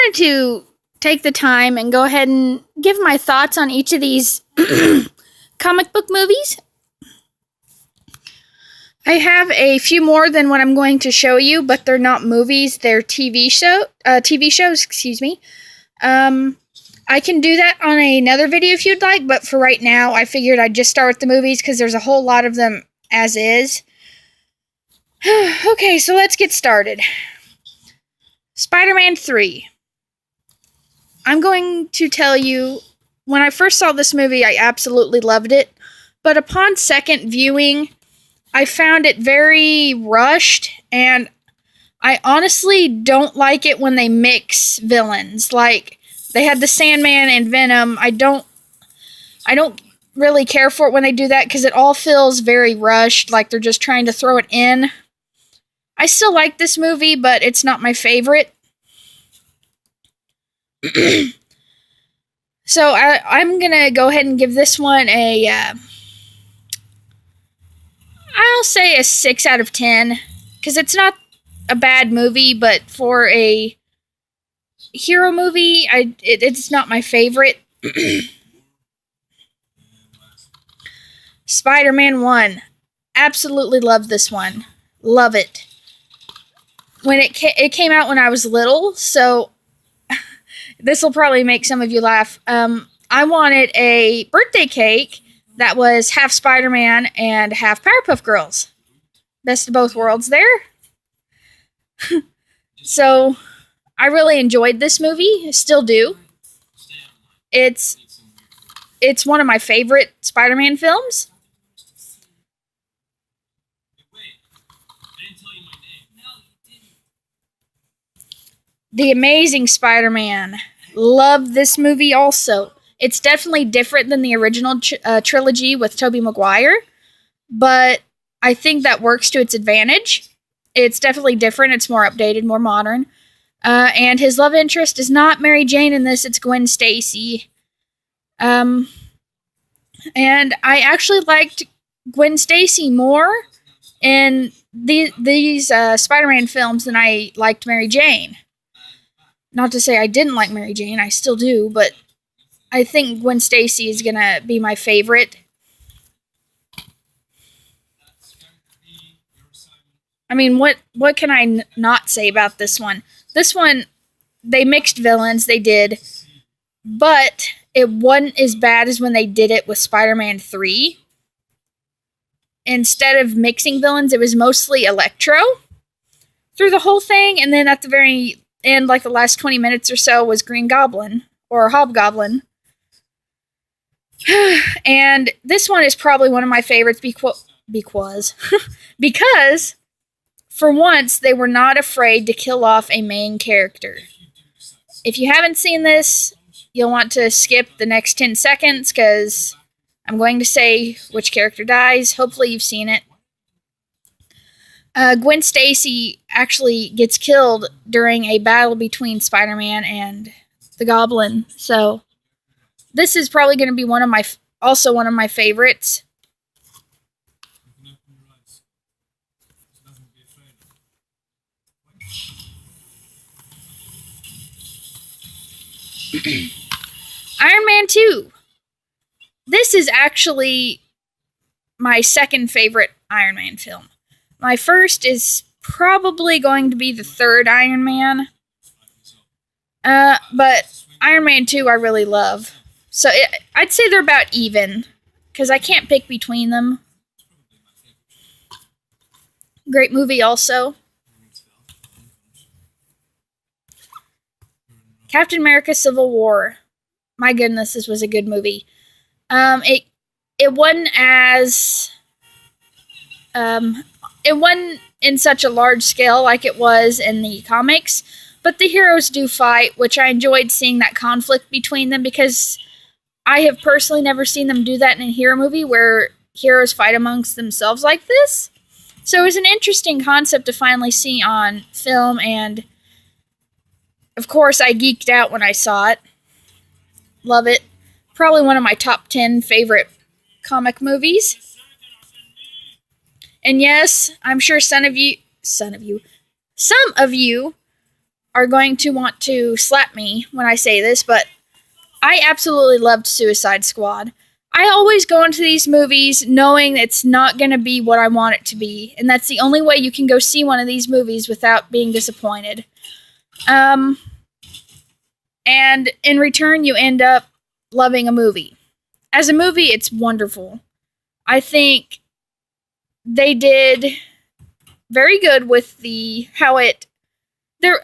wanted to take the time and go ahead and give my thoughts on each of these comic book movies. I have a few more than what I'm going to show you, but they're not movies, they're TV shows, excuse me. I can do that on another video if you'd like, but for right now, I figured I'd just start with the movies because there's a whole lot of them as is. Okay, so let's get started. Spider-Man 3. I'm going to tell you, when I first saw this movie, I absolutely loved it, but upon second viewing, I found it very rushed, and I honestly don't like it when they mix villains. Like, they had the Sandman and Venom. I don't really care for it when they do that because it all feels very rushed, like they're just trying to throw it in. I still like this movie, but it's not my favorite. So I'm going to go ahead and give this one I'll say a 6 out of 10, because it's not a bad movie, but for a hero movie, it's not my favorite. Spider-Man 1. Absolutely love this one. Love it. When it came out when I was little, so this will probably make some of you laugh. I wanted a birthday cake that was half Spider-Man and half Powerpuff Girls. Best of both worlds there. So, I really enjoyed this movie. Still do. It's one of my favorite Spider-Man films. The Amazing Spider-Man. Love this movie also. It's definitely different than the original trilogy with Tobey Maguire, but I think that works to its advantage. It's definitely different. It's more updated, more modern. And his love interest is not Mary Jane in this. It's Gwen Stacy. And I actually liked Gwen Stacy more in these Spider-Man films than I liked Mary Jane. Not to say I didn't like Mary Jane, I still do, but I think Gwen Stacy is going to be my favorite. I mean, what can I not say about this one? This one, they mixed villains, they did, but it wasn't as bad as when they did it with Spider-Man 3. Instead of mixing villains, it was mostly Electro through the whole thing, and then at the very end, like the last 20 minutes or so, was Green Goblin, or Hobgoblin. And this one is probably one of my favorites because for once, they were not afraid to kill off a main character. If you haven't seen this, you'll want to skip the next 10 seconds, because I'm going to say which character dies. Hopefully you've seen it. Gwen Stacy actually gets killed during a battle between Spider-Man and the Goblin. So, this is probably going to be one of my favorites. Iron Man 2. This is actually my second favorite Iron Man film. My first is probably going to be the third Iron Man. But Iron Man 2 I really love. So I'd say they're about even, because I can't pick between them. Great movie also. Captain America Civil War. My goodness, this was a good movie. It wasn't as... it wasn't in such a large scale like it was in the comics, but the heroes do fight, which I enjoyed seeing that conflict between them, because I have personally never seen them do that in a hero movie where heroes fight amongst themselves like this. So it was an interesting concept to finally see on film, and of course I geeked out when I saw it. Love it. Probably one of my top 10 favorite comic movies. And yes, I'm sure some of you are going to want to slap me when I say this, but I absolutely loved Suicide Squad. I always go into these movies knowing it's not going to be what I want it to be, and that's the only way you can go see one of these movies without being disappointed. And in return, you end up loving a movie. As a movie, it's wonderful. I think they did very good with how it. There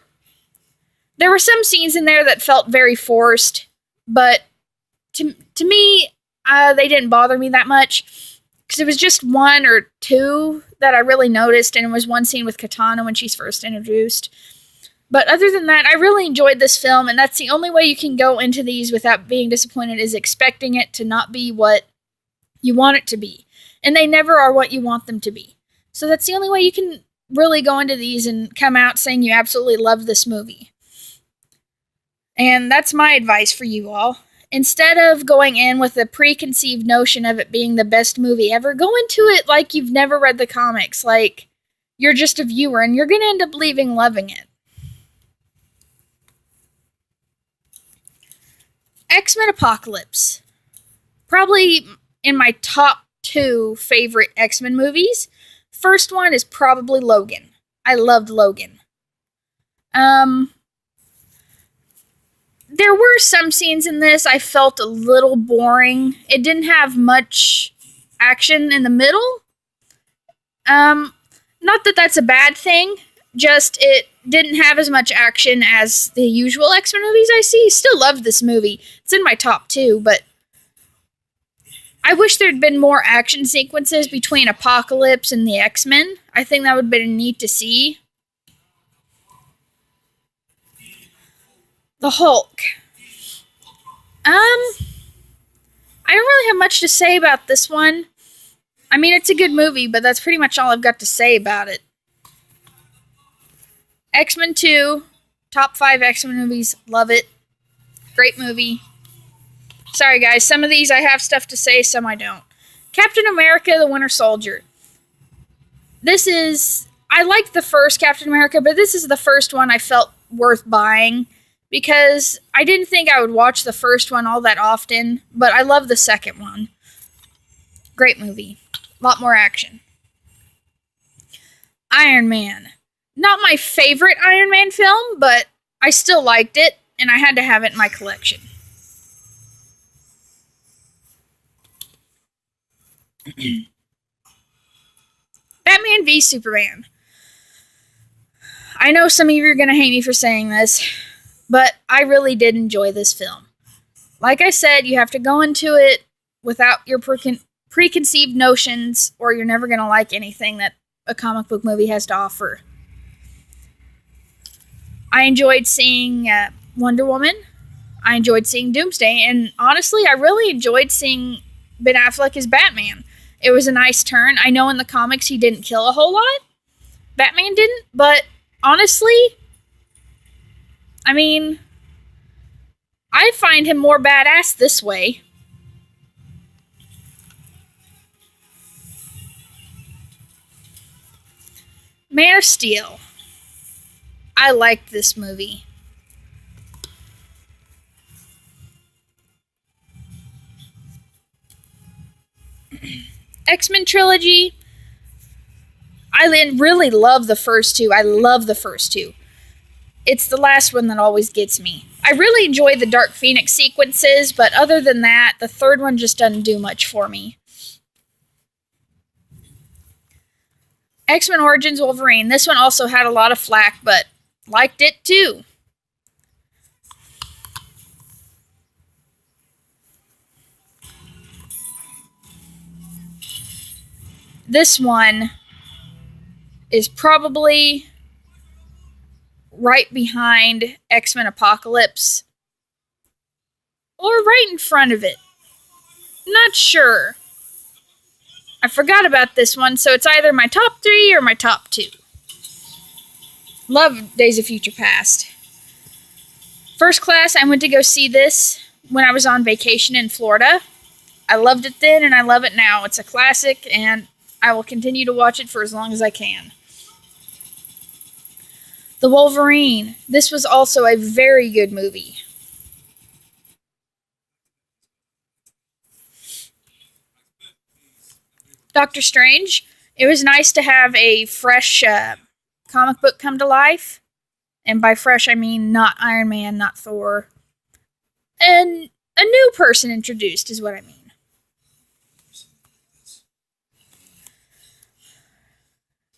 were some scenes in there that felt very forced, but to me, they didn't bother me that much because it was just one or two that I really noticed, and it was one scene with Katana when she's first introduced. But other than that, I really enjoyed this film, and that's the only way you can go into these without being disappointed is expecting it to not be what you want it to be. And they never are what you want them to be. So that's the only way you can really go into these and come out saying you absolutely love this movie. And that's my advice for you all. Instead of going in with a preconceived notion of it being the best movie ever, go into it like you've never read the comics, like you're just a viewer, and you're going to end up loving it. X-Men Apocalypse. Probably in my top 2 favorite X-Men movies. First one is probably Logan. I loved Logan. There were some scenes in this I felt a little boring. It didn't have much action in the middle. Not that that's a bad thing, just it didn't have as much action as the usual X-Men movies I see. Still loved this movie. It's in my top 2, but I wish there'd been more action sequences between Apocalypse and the X-Men. I think that would have been neat to see. The Hulk. I don't really have much to say about this one. I mean, it's a good movie, but that's pretty much all I've got to say about it. X-Men 2, top 5 X-Men movies, love it. Great movie. Sorry guys, some of these I have stuff to say, some I don't. Captain America, the Winter Soldier. I liked the first Captain America, but this is the first one I felt worth buying because I didn't think I would watch the first one all that often, but I love the second one. Great movie. A lot more action. Iron Man. Not my favorite Iron Man film, but I still liked it, and I had to have it in my collection. Batman v Superman. I know some of you are going to hate me for saying this, but I really did enjoy this film. Like I said, you have to go into it without your preconceived notions, or you're never going to like anything that a comic book movie has to offer. I enjoyed seeing Wonder Woman. I enjoyed seeing Doomsday, and honestly, I really enjoyed seeing Ben Affleck as Batman. It was a nice turn. I know in the comics he didn't kill a whole lot. Batman didn't, but honestly, I mean, I find him more badass this way. Man of Steel. I liked this movie. X-Men trilogy. I really love the first 2. I love the first 2. It's the last one that always gets me. I really enjoy the Dark Phoenix sequences, but other than that, the third one just doesn't do much for me. X-Men Origins Wolverine. This one also had a lot of flack, but liked it too. This one is probably right behind X-Men Apocalypse, or right in front of it. Not sure. I forgot about this one, so it's either my top 3 or my top 2. Love Days of Future Past. First Class, I went to go see this when I was on vacation in Florida. I loved it then, and I love it now. It's a classic, and I will continue to watch it for as long as I can. The Wolverine. This was also a very good movie. Doctor Strange. It was nice to have a fresh comic book come to life. And by fresh, I mean not Iron Man, not Thor. And a new person introduced is what I mean.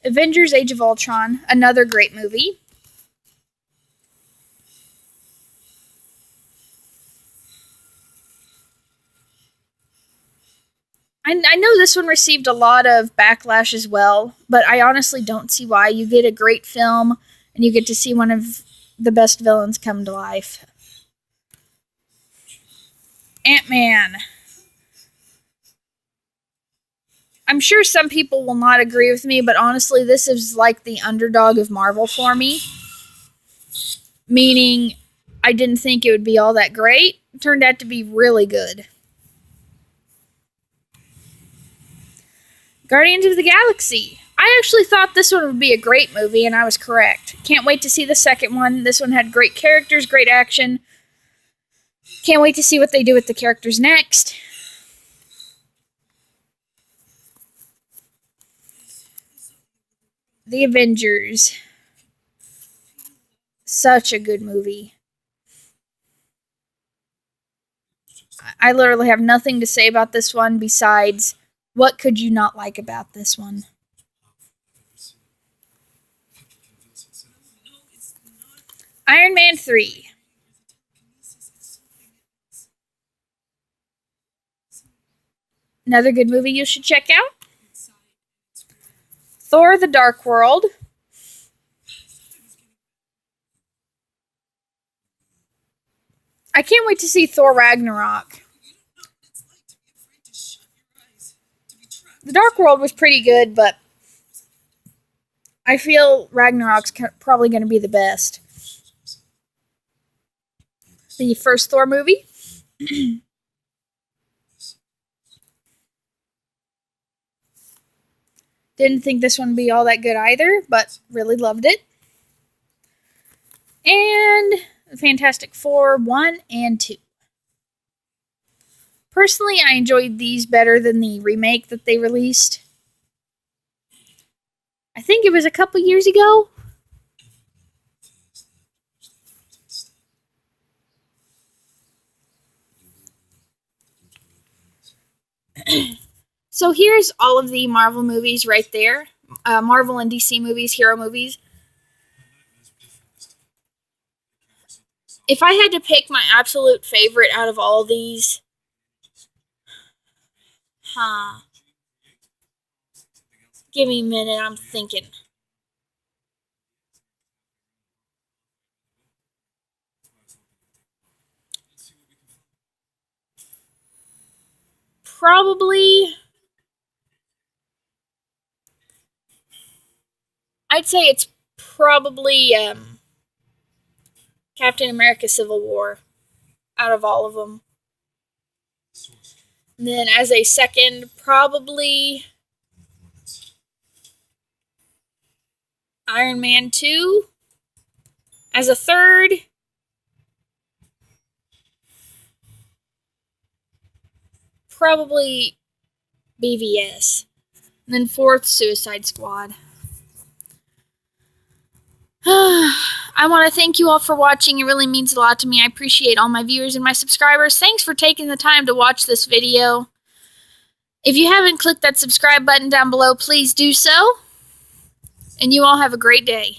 Avengers Age of Ultron, another great movie. I know this one received a lot of backlash as well, but I honestly don't see why. You get a great film, and you get to see one of the best villains come to life. Ant-Man. I'm sure some people will not agree with me, but honestly, this is like the underdog of Marvel for me. Meaning, I didn't think it would be all that great. It turned out to be really good. Guardians of the Galaxy. I actually thought this one would be a great movie, and I was correct. Can't wait to see the second one. This one had great characters, great action. Can't wait to see what they do with the characters next. The Avengers. Such a good movie. I literally have nothing to say about this one besides what could you not like about this one? Iron Man 3. Another good movie you should check out. Thor: The Dark World. I can't wait to see Thor Ragnarok. The Dark World was pretty good, but I feel Ragnarok's probably going to be the best. The first Thor movie. Didn't think this one would be all that good either, but really loved it. And Fantastic Four 1 and 2. Personally, I enjoyed these better than the remake that they released. I think it was a couple years ago. So here's all of the Marvel movies right there. Marvel and DC movies, hero movies. If I had to pick my absolute favorite out of all these, give me a minute, I'm thinking. Probably, I'd say it's probably Captain America Civil War out of all of them. And then as a second, probably Iron Man 2. As a third, probably BVS. And then fourth, Suicide Squad. I want to thank you all for watching. It really means a lot to me. I appreciate all my viewers and my subscribers. Thanks for taking the time to watch this video. If you haven't clicked that subscribe button down below, please do so. And you all have a great day.